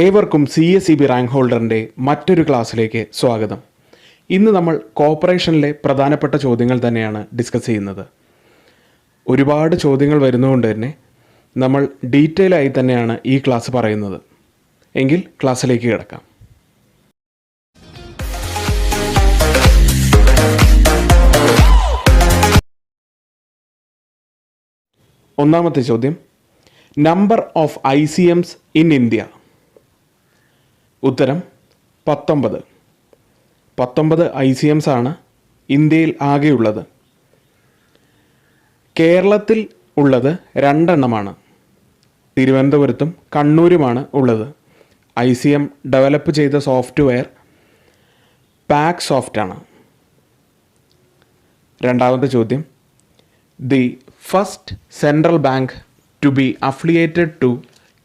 ഏവർക്കും CSEB rank ഹോൾഡറിൻ്റെ മറ്റൊരു ക്ലാസ്സിലേക്ക് സ്വാഗതം. ഇന്ന് നമ്മൾ കോർപ്പറേഷനിലെ പ്രധാനപ്പെട്ട ചോദ്യങ്ങൾ തന്നെയാണ് ഡിസ്കസ് ചെയ്യുന്നത്. ഒരുപാട് ചോദ്യങ്ങൾ വരുന്നതുകൊണ്ട് തന്നെ നമ്മൾ ഡീറ്റെയിൽ ആയി തന്നെയാണ് ഈ ക്ലാസ് പറയുന്നത്. എങ്കിൽ ക്ലാസ്സിലേക്ക് കിടക്കാം. ഒന്നാമത്തെ ചോദ്യം, number of ICMs in India. ഉത്തരം 19. 19 ICMs ആണ് ഇന്ത്യയിൽ ആകെയുള്ളത്. കേരളത്തിൽ ഉള്ളത് 2 എണ്ണമാണ്. തിരുവനന്തപുരത്തും കണ്ണൂരുമാണ് ഉള്ളത്. ICM ഡെവലപ്പ് ചെയ്ത സോഫ്റ്റ്വെയർ പാക് സോഫ്റ്റ് ആണ്. രണ്ടാമത്തെ ചോദ്യം, the first central bank to be affiliated to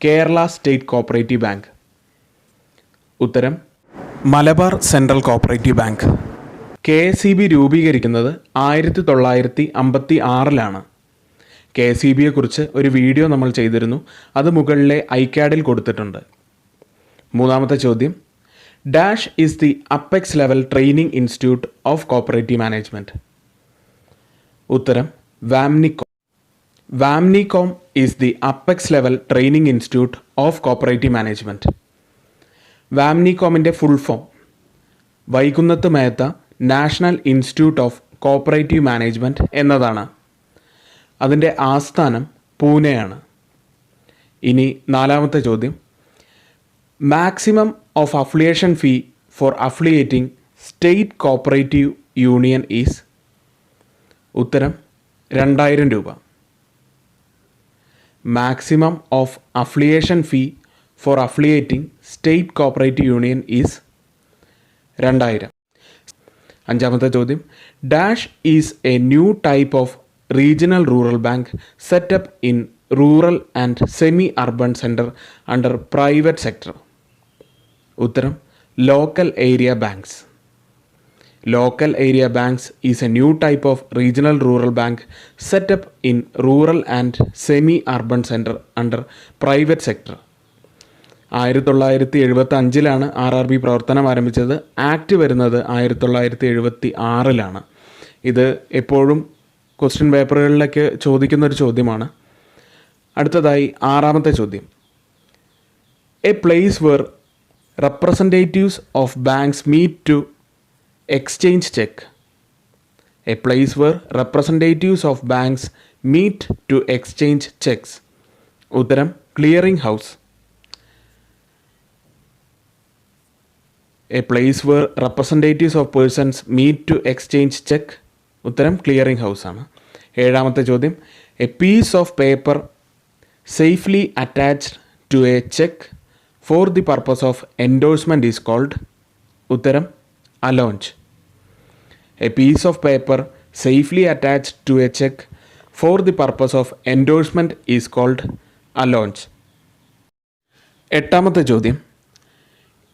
Kerala state cooperative bank. ഉത്തരം Malabar central cooperative bank. KSEB രൂപീകരിക്കുന്നത് 1956 KSEBയെക്കുറിച്ച് ഒരു വീഡിയോ നമ്മൾ ചെയ്തിരുന്നു. അത് മുകളിലെ ഐകാർഡിൽ കൊടുത്തിട്ടുണ്ട്. മൂന്നാമത്തെ ചോദ്യം, dash is the apex level training institute of cooperative management. ഉത്തരം Vamnicom. Vamnicom is the apex level training institute of cooperative management. വാംനികോമിൻ്റെ full form Vaikunth Mehta national institute of cooperative management എന്നതാണ്. അതിൻ്റെ ആസ്ഥാനം പൂനെയാണ്. ഇനി നാലാമത്തെ ചോദ്യം, maximum of affiliation fee for affiliating state cooperative union is. ഉത്തരം 2000 രൂപ. Maximum of affiliation fee for affiliating state cooperative union is 2000. അഞ്ചാമത്തെ ചോദ്യം, dash is a new type of regional rural bank setup in rural and semi urban centre under private sector. ഉത്തരം local area banks. Local area banks is a new type of regional rural bank setup in rural and semi urban centre under private sector. 1975 RRB പ്രവർത്തനം ആരംഭിച്ചത്. Act വരുന്നത് 1976. ഇത് എപ്പോഴും question പേപ്പറുകളിലൊക്കെ ചോദിക്കുന്നൊരു ചോദ്യമാണ്. അടുത്തതായി ആറാമത്തെ ചോദ്യം, a place where representatives of banks meet to exchange cheque. A place where representatives of banks meet to exchange cheques. ഉത്തരം clearing house. A place where representatives of persons meet to exchange cheque. ഉത്തരം clearing house ആണ്. ഏഴാമത്തെ ചോദ്യം, a piece of paper safely attached to a cheque for the purpose of endorsement is called. ഉത്തരം allonge. A piece of paper safely attached to a cheque for the purpose of endorsement is called allonge. എട്ടാമത്തെ ചോദ്യം,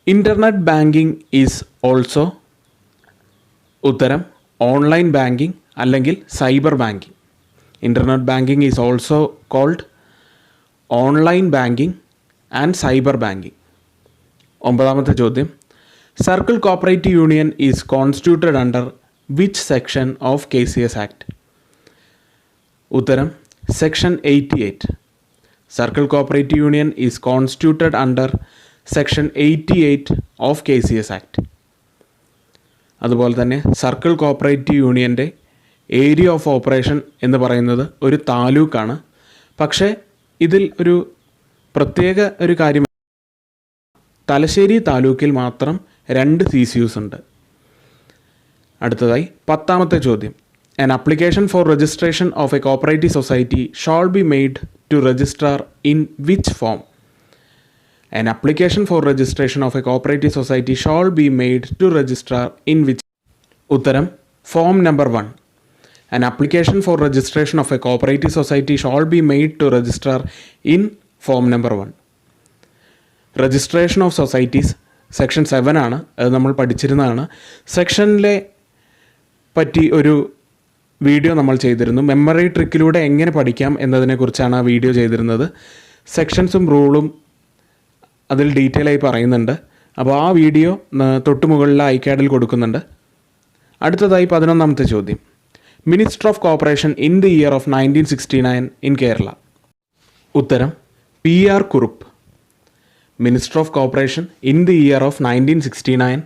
internet banking is also. ഉത്തരം online banking അല്ലെങ്കിൽ cyber banking. Internet banking is also called online banking and cyber banking. ഒമ്പതാമത്തെ ചോദ്യം, circle cooperative union is constituted under which section of KCS act. ഉത്തരം section 88. Circle cooperative union is constituted under section 88 of KCS act. അതുപോലെ തന്നെ circle cooperative യൂണിയൻ്റെ area of operation എന്ന് പറയുന്നത് ഒരു താലൂക്കാണ്. പക്ഷേ ഇതിൽ ഒരു പ്രത്യേക ഒരു കാര്യം, തലശ്ശേരി താലൂക്കിൽ മാത്രം 2 CCUs ഉണ്ട്. അടുത്തതായി പത്താമത്തെ ചോദ്യം, an application for registration of a cooperative society shall be made to registrar in which form. An application for registration of a cooperative society shall be made to registrar in which. ഉത്തരം form number 1. An application for registration of a cooperative society shall be made to registrar in form number 1. Registration of societies section 7 ആണ്. അത് നമ്മൾ പഠിച്ചിരുന്നതാണ്. സെക്ഷനിലെ പറ്റി ഒരു video നമ്മൾ ചെയ്തിരുന്നു. Memory ട്രിക്കിലൂടെ എങ്ങനെ പഠിക്കാം എന്നതിനെക്കുറിച്ചാണ് ആ വീഡിയോ ചെയ്തിരുന്നത്. സെക്ഷൻസും റൂളും അതിൽ ഡീറ്റെയിൽ ആയി പറയുന്നുണ്ട്. അപ്പോൾ ആ വീഡിയോ തൊട്ട് മുകളിൽ ഐക്കാഡിൽ കൊടുക്കുന്നുണ്ട്. അടുത്തതായി 11ാമത്തെ ചോദ്യം. Minister of corporation in the year of 1969 in Kerala. ഉത്തരം PR Kurup. Minister of corporation in the year of 1969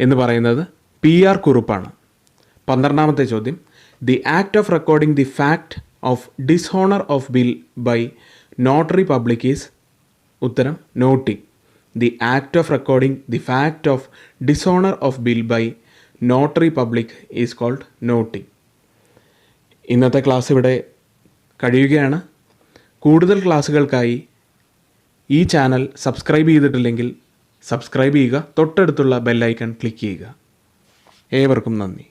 എന്ന് പറയുന്നത് PR കുറുപ്പാണ്. 12ാമത്തെ ചോദ്യം. The act of recording the fact of dishonour of bill by notary public is. ഉത്തരം noting. The act of recording the fact of dishonour of bill by notary public is called noting. ഇന്നത്തെ class ഇവിടെ കഴിയുകയാണ്. കൂടുതൽ ക്ലാസ്സുകൾക്കായി ഈ channel subscribe ചെയ്തിട്ടില്ലെങ്കിൽ subscribe ചെയ്യുക. തൊട്ടടുത്തുള്ള bell icon click ചെയ്യുക. ഏവർക്കും നന്ദി.